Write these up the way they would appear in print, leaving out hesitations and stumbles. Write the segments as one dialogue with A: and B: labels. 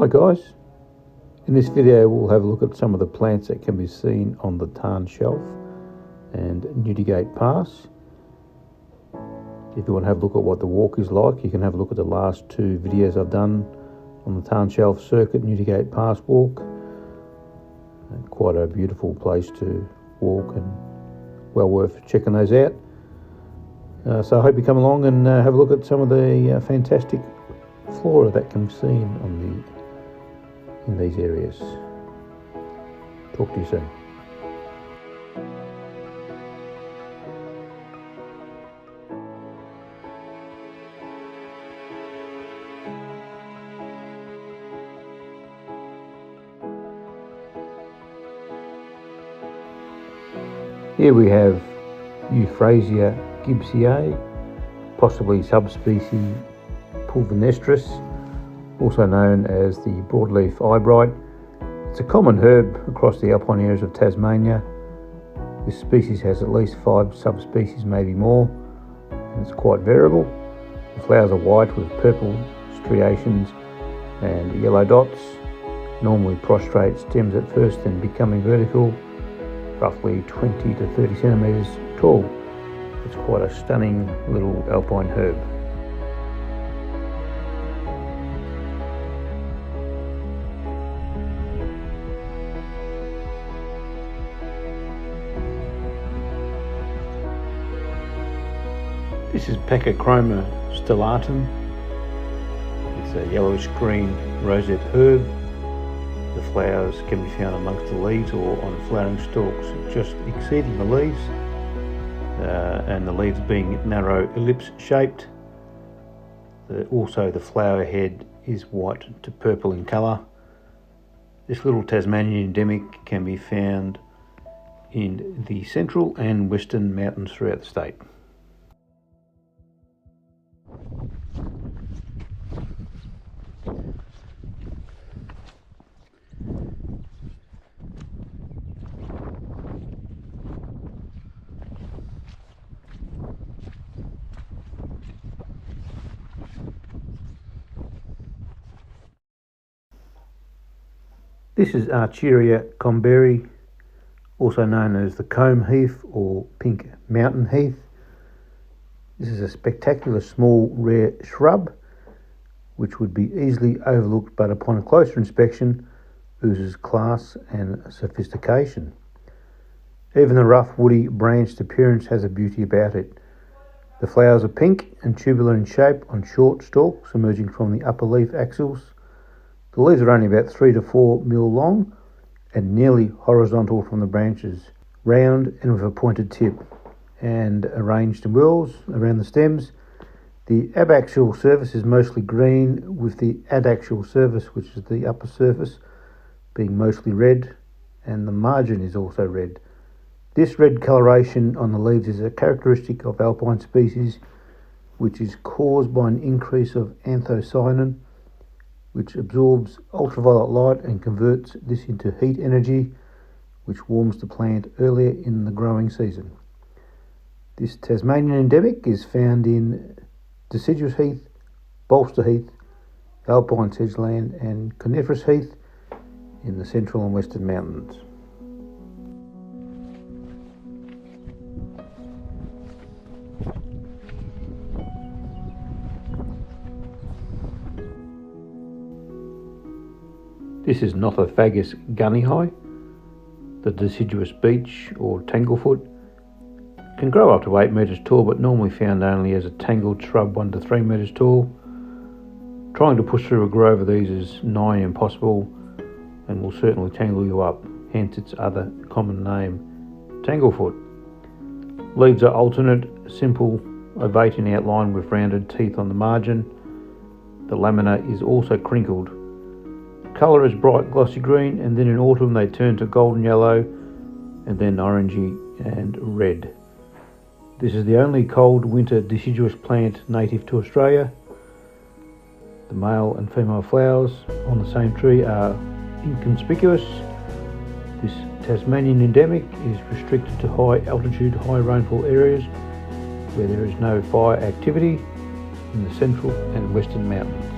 A: Hi guys, in this video we'll have a look at some of the plants that can be seen on the Tarn shelf and Newdegate Pass. If you want to have a look at what the walk is like, you can have a look at the last two videos I've done on the Tarn shelf circuit Newdegate Pass walk. And quite a beautiful place to walk and well worth checking those out. So I hope you come along and have a look at some of the fantastic flora that can be seen in these areas. Talk to you soon. Here we have Euphrasia gibbsii, possibly subspecies pulvinestris, also known as the Broadleaf Eyebright. It's a common herb across the alpine areas of Tasmania. This species has at least 5 subspecies, maybe more, and it's quite variable. The flowers are white with purple striations and yellow dots, normally prostrate stems at first, then becoming vertical, roughly 20 to 30 centimetres tall. It's quite a stunning little alpine herb. This is Pachachroma stellatum. It's a yellowish green rosette herb. The flowers can be found amongst the leaves or on flowering stalks just exceeding the leaves, and the leaves being narrow ellipse shaped. Also the flower head is white to purple in colour. This little Tasmanian endemic can be found in the central and western mountains throughout the state. This is Archeria comberi, also known as the comb heath or pink mountain heath. This is a spectacular small rare shrub which would be easily overlooked, but upon a closer inspection oozes class and sophistication. Even the rough woody branched appearance has a beauty about it. The flowers are pink and tubular in shape on short stalks emerging from the upper leaf axils. The leaves are only about 3 to 4 mil long and nearly horizontal from the branches, round and with a pointed tip, and arranged in whorls around the stems. The abaxial surface is mostly green, with the adaxial surface, which is the upper surface, being mostly red, and the margin is also red. This red coloration on the leaves is a characteristic of alpine species, which is caused by an increase of anthocyanin, which absorbs ultraviolet light and converts this into heat energy, which warms the plant earlier in the growing season. This Tasmanian endemic is found in Deciduous Heath, Bolster Heath, Alpine Sedgeland and Coniferous Heath in the central and western mountains. This is Nothofagus gunnii, the Deciduous Beech or tanglefoot. Can grow up to 8 metres tall, but normally found only as a tangled shrub 1 to 3 metres tall. Trying to push through a grove of these is nigh impossible and will certainly tangle you up, hence its other common name, tanglefoot. Leaves are alternate, simple, ovate in outline with rounded teeth on the margin. The lamina is also crinkled. Colour is bright glossy green, and then in autumn they turn to golden yellow and then orangey and red. This is the only cold winter deciduous plant native to Australia. The male and female flowers on the same tree are inconspicuous. This Tasmanian endemic is restricted to high altitude, high rainfall areas where there is no fire activity in the central and western mountains.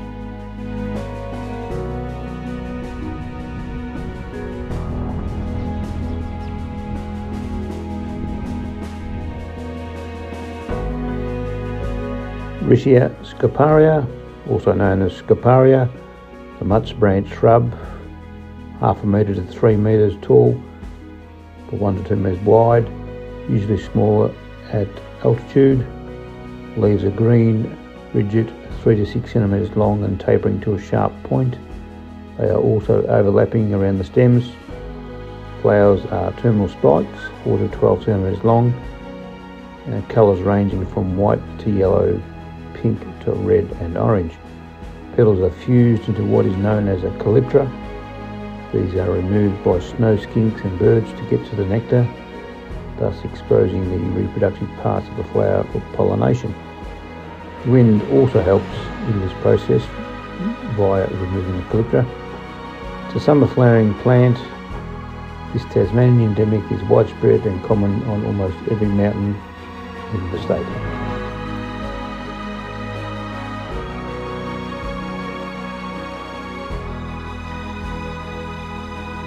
A: Riccia scoparia, also known as scoparia, the much branched shrub, 1/2 metre to 3 metres tall, but 1 to 2 metres wide, usually smaller at altitude. Leaves are green, rigid, 3 to 6 centimetres long and tapering to a sharp point. They are also overlapping around the stems. Flowers are terminal spikes, 4 to 12 centimetres long, and colours ranging from white to yellow, pink to red and orange. Petals are fused into what is known as a calyptra. These are removed by snow skinks and birds to get to the nectar, thus exposing the reproductive parts of the flower for pollination. Wind also helps in this process via removing the calyptra. It's a summer flowering plant. This Tasmanian endemic is widespread and common on almost every mountain in the state.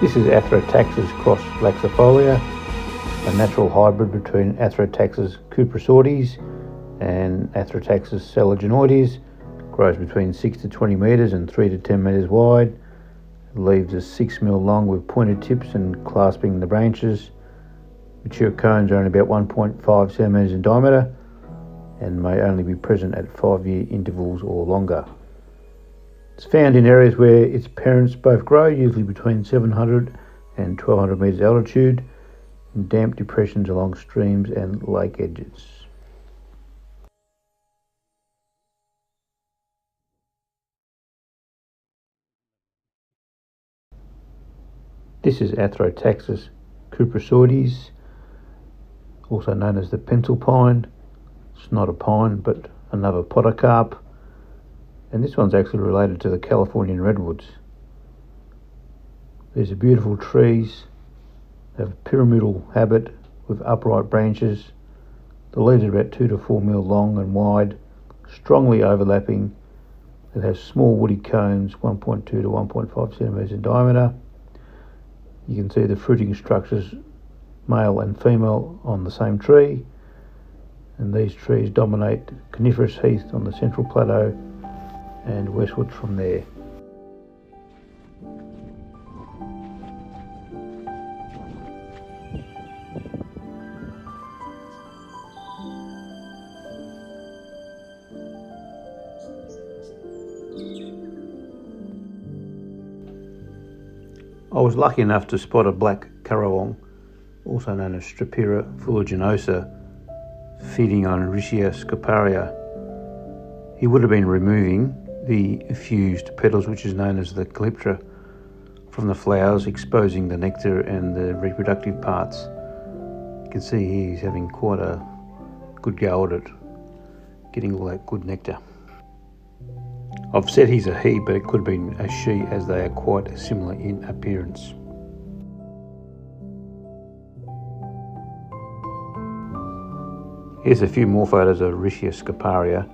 A: This is Athrotaxis cross laxifolia, a natural hybrid between Athrotaxis cuprosortes and Athrotaxis seliginoides. Grows between 6 to 20 metres and 3 to 10 metres wide. Leaves are 6 mm long with pointed tips and clasping the branches. Mature cones are only about 1.5 centimetres in diameter and may only be present at 5-year intervals or longer. It's found in areas where its parents both grow, usually between 700 and 1200 metres altitude, in damp depressions along streams and lake edges. This is Athrotaxis cuprosortes, also known as the pencil pine. It's not a pine, but another podocarp. And this one's actually related to the Californian redwoods. These are beautiful trees. They have a pyramidal habit with upright branches. The leaves are about 2 to 4 mm long and wide, strongly overlapping. It has small woody cones, 1.2 to 1.5 centimetres in diameter. You can see the fruiting structures, male and female, on the same tree. And these trees dominate Coniferous Heath on the Central Plateau and westward from there. I was lucky enough to spot a black currawong, also known as Strapera fuliginosa, feeding on Riccia scoparia. He would have been removing the fused petals, which is known as the calyptra, from the flowers, exposing the nectar and the reproductive parts. You can see here he's having quite a good go at it, getting all that good nectar. I've said he's a he, but it could have been a she, as they are quite similar in appearance. Here's a few more photos of Riccia scoparia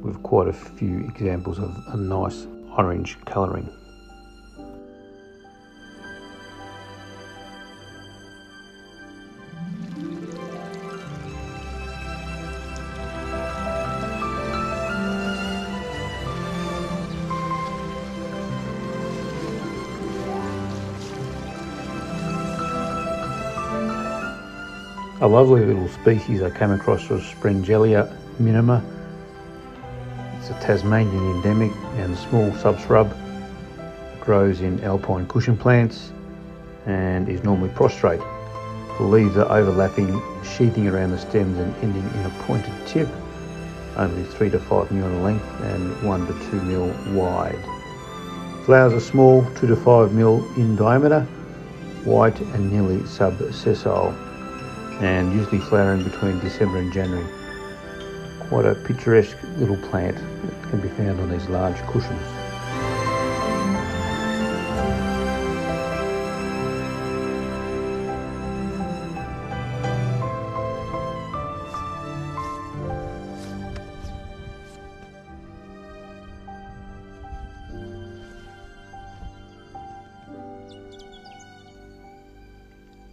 A: with quite a few examples of a nice orange colouring. A lovely little species I came across was Sprengelia minima. It's a Tasmanian endemic and a small subshrub. It grows in alpine cushion plants and is normally prostrate. The leaves are overlapping, sheathing around the stems and ending in a pointed tip, only 3 to 5 mm in length and 1 to 2 mm wide. Flowers are small, 2 to 5 mm in diameter, white and nearly subsessile, and usually flowering between December and January. Quite a picturesque little plant that can be found on these large cushions.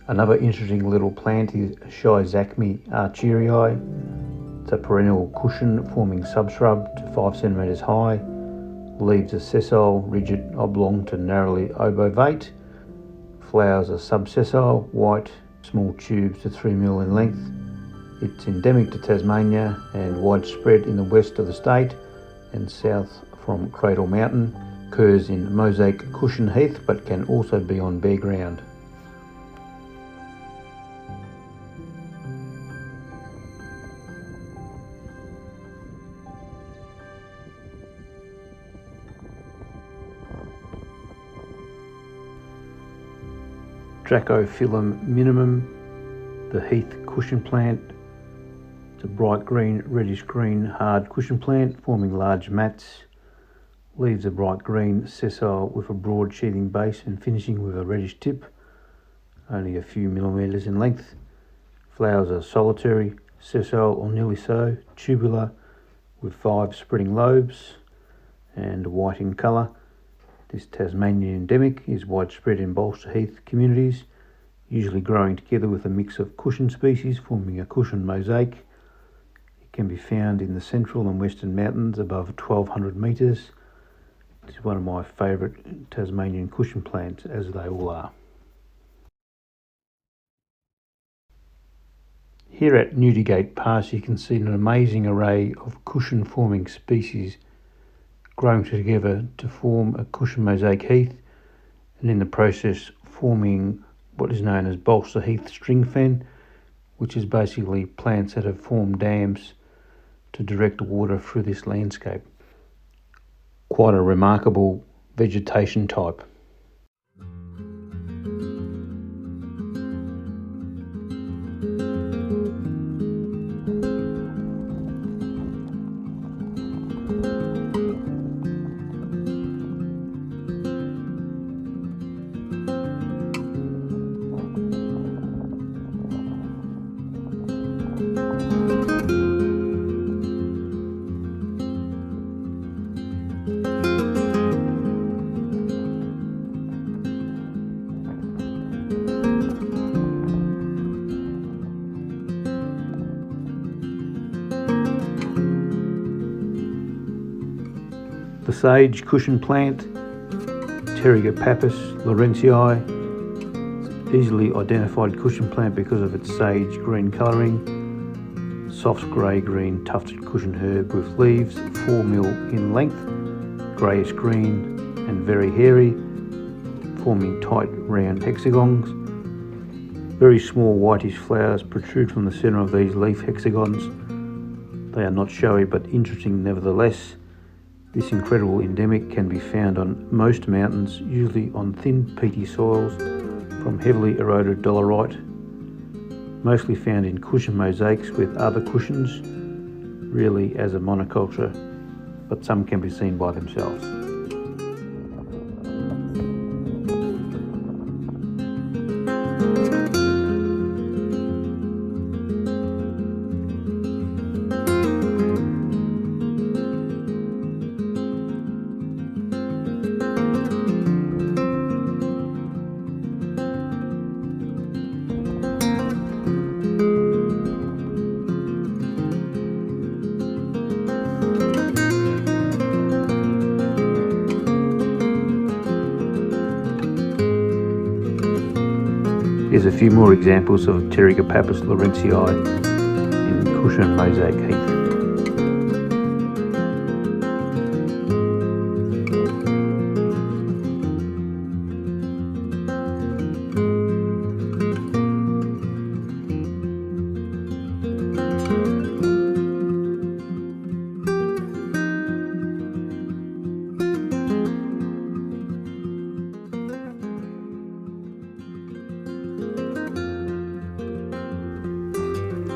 A: Another interesting little plant is Schizacmi archerii. It's It's a perennial cushion forming subshrub to 5 centimetres high. Leaves are sessile, rigid, oblong to narrowly obovate. Flowers are subsessile, white, small tubes to 3 mm in length. It's endemic to Tasmania and widespread in the west of the state and south from Cradle Mountain. Occurs in Mosaic cushion heath but can also be on bare ground. Dracophyllum minimum, the heath cushion plant. It's a bright green, reddish green, hard cushion plant forming large mats. Leaves are bright green, sessile with a broad sheathing base and finishing with a reddish tip, only a few millimetres in length. Flowers are solitary, sessile or nearly so, tubular with 5 spreading lobes and white in colour. This Tasmanian endemic is widespread in Bolster Heath communities, usually growing together with a mix of cushion species forming a cushion mosaic. It can be found in the central and western mountains above 1200 metres. It's one of my favourite Tasmanian cushion plants, as they all are. Here at Newdegate Pass you can see an amazing array of cushion forming species growing together to form a cushion mosaic heath, and in the process forming what is known as Bolster Heath string fen, which is basically plants that have formed dams to direct water through this landscape. Quite a remarkable vegetation type. The sage cushion plant, Pterygopappus lawrencei, easily identified cushion plant because of its sage green colouring. Soft grey-green tufted cushion herb with leaves 4 mm in length, greyish green and very hairy, forming tight round hexagons. Very small whitish flowers protrude from the centre of these leaf hexagons. They are not showy but interesting nevertheless. This incredible endemic can be found on most mountains, usually on thin peaty soils from heavily eroded dolerite, mostly found in cushion mosaics with other cushions, rarely as a monoculture, but some can be seen by themselves. Here's a few more examples of Pterygopappus lawrencei in cushion mosaic heath.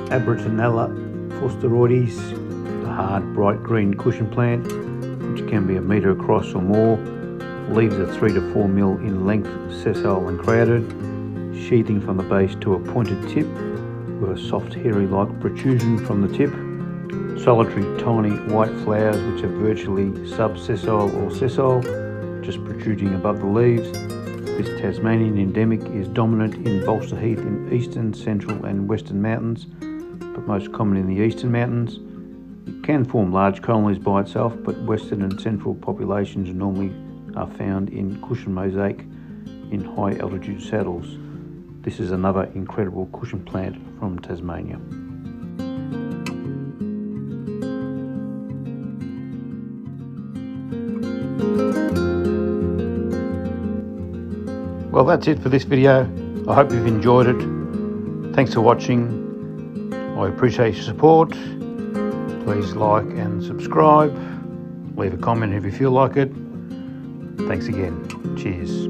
A: Abrotinella forsteroides, the hard bright green cushion plant, which can be a metre across or more. Leaves are 3 to 4 mm in length, sessile and crowded, sheathing from the base to a pointed tip with a soft hairy-like protrusion from the tip. Solitary tiny white flowers which are virtually subsessile or sessile, just protruding above the leaves. This Tasmanian endemic is dominant in Bolster Heath in eastern, central and western mountains, but most common in the eastern mountains. It can form large colonies by itself, but western and central populations normally are found in cushion mosaic in high altitude saddles. This is another incredible cushion plant from Tasmania. Well, that's it for this video. I hope you've enjoyed it. Thanks for watching. I appreciate your support. Please like and subscribe. Leave a comment if you feel like it. Thanks again. Cheers.